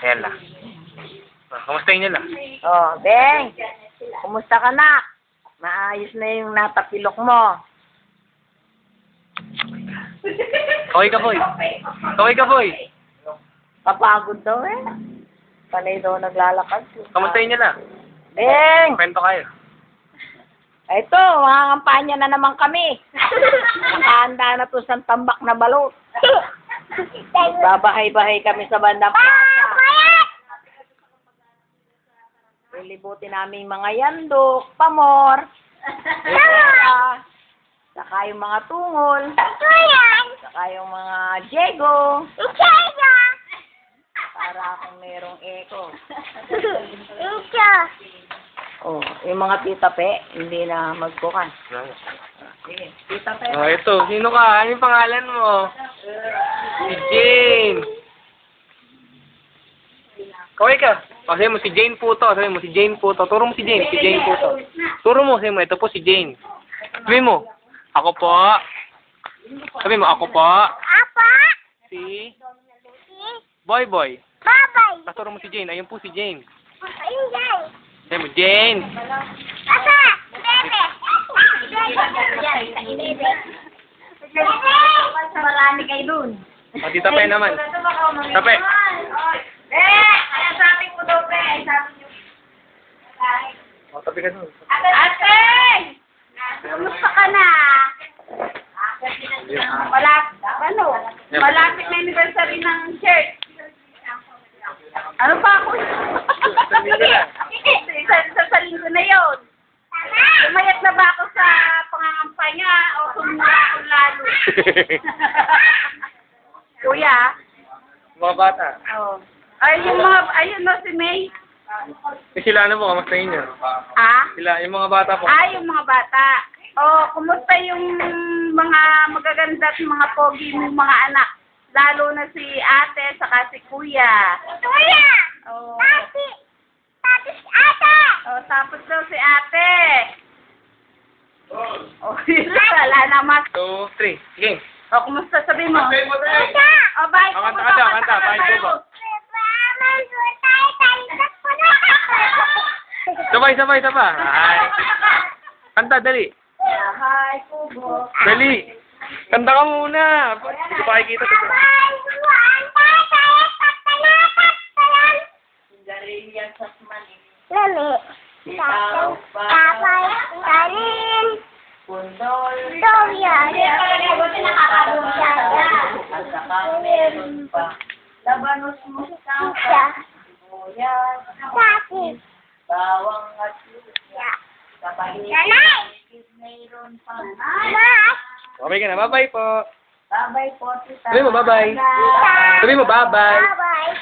Yan lang. Kamusta yun lang? Oh, Beng. Kumusta ka na? Maayos na yung natapilok mo. Kaway ka, boy. Kaway ka, boy. Kapagod daw eh. Panay daw naglalakad. Kamusta yun lang? Beng! Kwento kayo. Ito, mga kampanya na naman kami. Nakahanda na to sa tambak na balot. Babahay-bahay kami sa bandang Lilibutin namin mga yandok, pamor, saka yung mga tungol, saka yung mga jego, para akong merong echo. Oh, yung mga tita pe, hindi na magbukas. Sige, tita pe. Oh, ito. Sino ka? Ano yung pangalan mo? Si Jane. Kaway ka. O, sabi mo si Jane Puto. Sabi mo si Jane Puto. Turo mo si Jane. Si Jane Puto. Turo mo. Sabi mo, ito po si Jane. Sabi mo, ako po. Sabi mo, ako po. Apa? Si Boy Boy. Babay. Tapos turo mo si Jane. Ayun po si Jane. Ayun dyan. Sabi mo, Jane. Asa? Bebe. Bebe. Marami kayo dun. O, tita Pe naman. Tape. Kaya sabi ko daw, pe. Sabi niyo. O, tabi ka dun. Ate! Kumusta ka na? Malapit na anniversary ng church. Ano pa ako? sa linggo na yun. Umayat na ba ako sa pangangampanya o sumula ako lalo? Kuya? Mga bata. Oh. Ay, yung mga, ayun no, si May. Eh, sila ano po? Kamusta yun? Ah? Sila, yung mga bata po. Ah, yung mga bata. Oh, kumusta yung mga magaganda at mga pogi mong mga anak? Lalo na si ate, saka si kuya. Kuya. Oh. Tati. Tati si ate. Oh, tapos daw si ate. Oh, wala naman. 2, 3. Sige. Oh, kumusta sabi mo? Kuya. Oh, bye. Oh, kanta. Bye po. Sabay. Ay. Kanta, dali. Hi, Kubo. Dali. Kanta ka muna. Hindi pa makikita. Lali. Tapay. Talin. Pundol. Doya. At saka meron pa. Labanos mo sa kuya. Tati. Bawang at luya. Kapag Nanay. mayroon pa. Mas. Okay ka na. Bye-bye po. Bye-bye po, tita. Sabi mo, bye-bye. Sabi mo, bye-bye. Bye-bye.